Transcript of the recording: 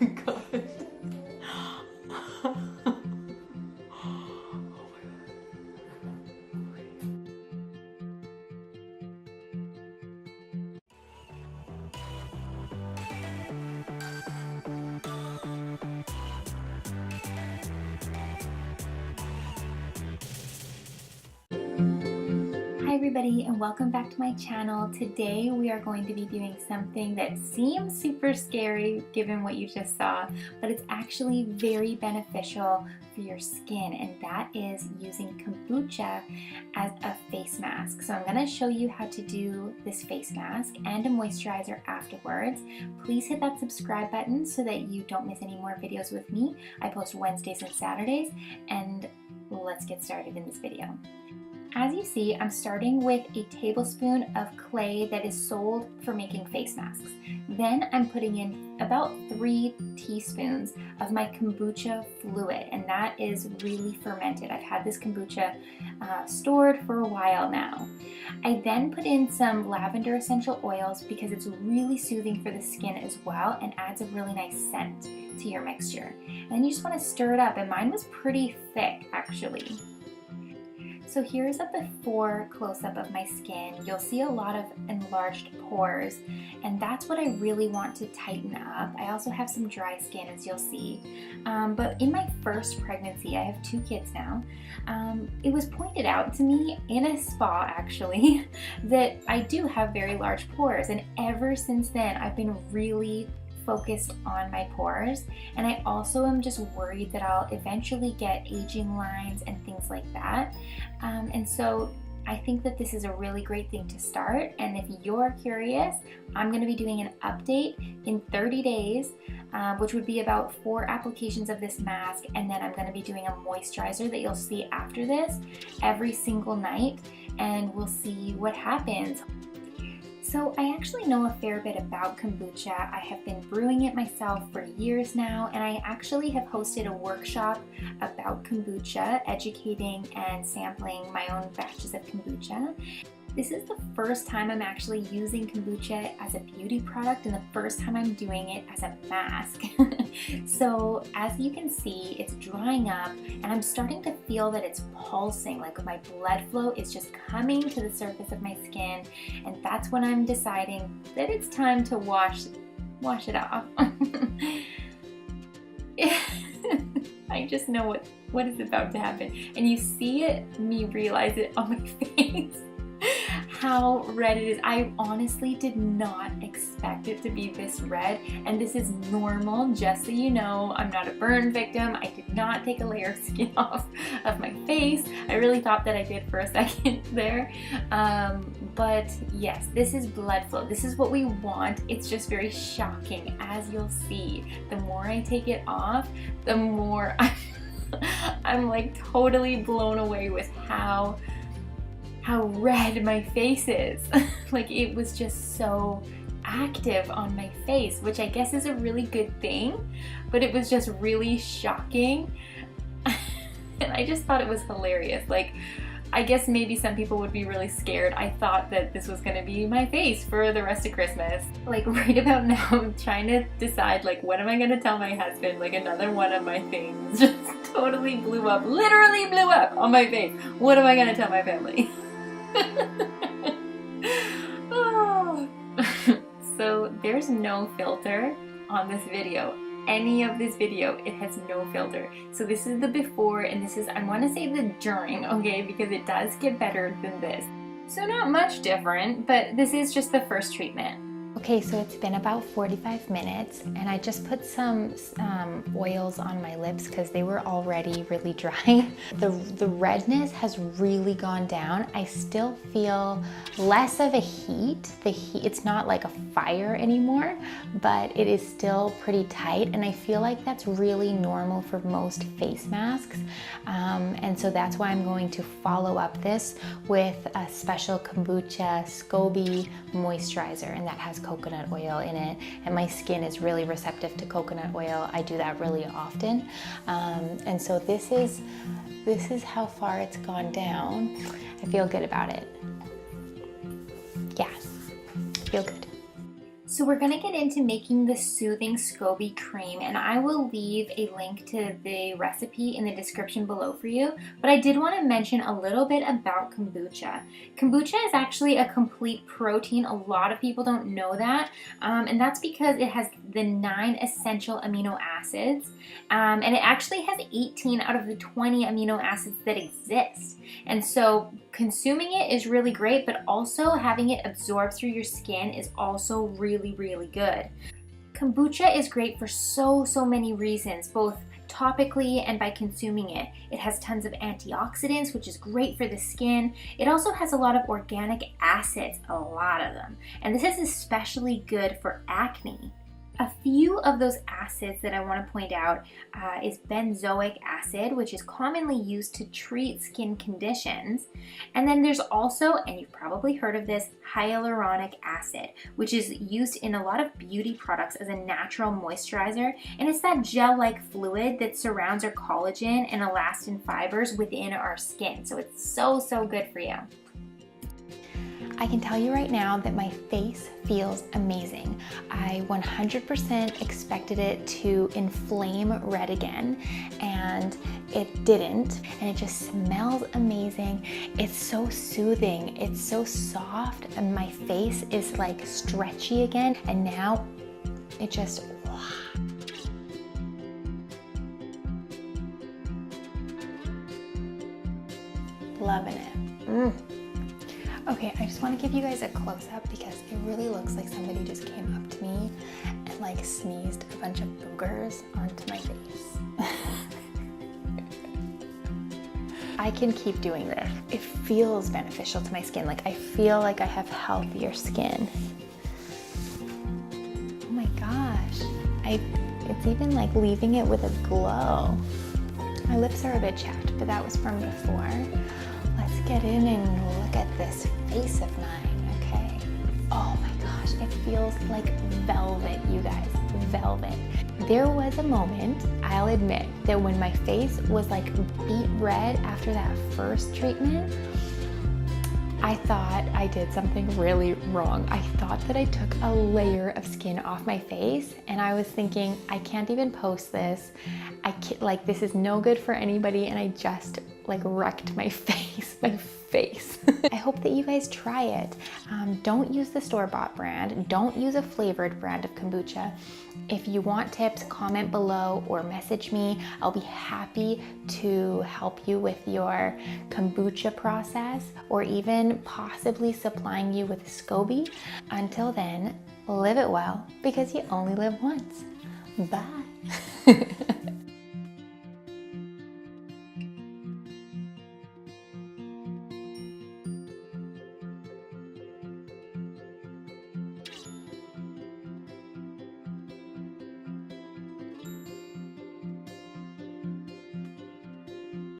my god. Hi everybody, and welcome back to my channel. Today we are going to be doing something that seems super scary given what you just saw, but it's actually very beneficial for your skin, and that is using kombucha as a face mask. So I'm going to show you how to do this face mask and a moisturizer afterwards. Please hit that subscribe button so that you don't miss any more videos with me. I post Wednesdays and Saturdays, and let's get started in this video. As you see, I'm starting with a tablespoon of clay that is sold for making face masks. Then I'm putting in about 3 teaspoons of my kombucha fluid, and that is really fermented. I've had this kombucha stored for a while now. I then put in some lavender essential oils because it's really soothing for the skin as well and adds a really nice scent to your mixture. And then you just want to stir it up, and mine was pretty thick actually. So here's a before close-up of my skin. You'll see a lot of enlarged pores, and that's what I really want to tighten up. I also have some dry skin, as you'll see. But in my first pregnancy, I have 2 kids now, it was pointed out to me in a spa actually that I do have very large pores, and ever since then I've been really focused on my pores, and I also am just worried that I'll eventually get aging lines and things like that, and so I think that this is a really great thing to start. And if you're curious, I'm going to be doing an update in 30 days, which would be about 4 applications of this mask, and then I'm going to be doing a moisturizer that you'll see after this every single night, and we'll see what happens. So I actually know a fair bit about kombucha. I have been brewing it myself for years now, and I actually have hosted a workshop about kombucha, educating and sampling my own batches of kombucha. This is the first time I'm actually using kombucha as a beauty product, and the first time I'm doing it as a mask. So as you can see, it's drying up, and I'm starting to feel that it's pulsing, like my blood flow is just coming to the surface of my skin, and that's when I'm deciding that it's time to wash it off. I just know what is about to happen, and you see me realize it on my face. How red it is. I honestly did not expect it to be this red, and this is normal, just so you know. I'm not a burn victim. I did not take a layer of skin off of my face. I really thought that I did for a second there, but yes, this is blood flow. This is what we want. It's just very shocking, as you'll see. The more I take it off, the more I'm like totally blown away with how red my face is. Like, it was just so active on my face, which I guess is a really good thing, but it was just really shocking. And I just thought it was hilarious. Like, I guess maybe some people would be really scared. I thought that this was gonna be my face for the rest of Christmas. Like, right about now, I'm trying to decide, like, what am I gonna tell my husband? Like, another one of my things just totally blew up, literally blew up on my face. What am I gonna tell my family? Oh. So there's no filter on this video. Any of this video, it has no filter. So this is the before, and this is, I want to say, the during, okay, because it does get better than this. So not much different, but this is just the first treatment. Okay, so it's been about 45 minutes, and I just put some oils on my lips because they were already really dry. The redness has really gone down. I still feel less of a heat. It's not like a fire anymore, but it is still pretty tight, and I feel like that's really normal for most face masks. And so that's why I'm going to follow up this with a special kombucha SCOBY moisturizer, and that has coconut oil in it, and my skin is really receptive to coconut oil. I do that really often, and so this is how far it's gone down. I feel good about it. Yeah, feel good. So we're going to get into making the soothing SCOBY cream, and I will leave a link to the recipe in the description below for you, but I did want to mention a little bit about kombucha. Kombucha is actually a complete protein. A lot of people don't know that, and that's because it has the 9 essential amino acids, and it actually has 18 out of the 20 amino acids that exist. And so consuming it is really great, but also having it absorb through your skin is also really, really good. Kombucha is great for so many reasons, both topically and by consuming it. It has tons of antioxidants, which is great for the skin. It also has a lot of organic acids, a lot of them. And this is especially good for acne. A few of those acids that I want to point out is benzoic acid, which is commonly used to treat skin conditions. And then there's also, and you've probably heard of this, hyaluronic acid, which is used in a lot of beauty products as a natural moisturizer. And it's that gel-like fluid that surrounds our collagen and elastin fibers within our skin. So it's so good for you. I can tell you right now that my face feels amazing. I 100% expected it to inflame red again, and it didn't, and it just smells amazing. It's so soothing, it's so soft, and my face is like stretchy again, and now it just, loving it. Okay, I just want to give you guys a close-up because it really looks like somebody just came up to me and like sneezed a bunch of boogers onto my face. I can keep doing this. It feels beneficial to my skin. Like I feel like I have healthier skin. Oh my gosh. It's even like leaving it with a glow. My lips are a bit chapped, but that was from before. Let's get in and look at this face of mine, okay? Oh my gosh, it feels like velvet, you guys, velvet. There was a moment, I'll admit, that when my face was like beet red after that first treatment, I thought I did something really wrong. I thought that I took a layer of skin off my face, and I was thinking, I can't even post this. Like this is no good for anybody, and I just like wrecked my face, I hope that you guys try it. Don't use the store-bought brand. Don't use a flavored brand of kombucha. If you want tips, comment below or message me. I'll be happy to help you with your kombucha process, or even possibly supplying you with SCOBY. Until then, live it well, because you only live once. Bye.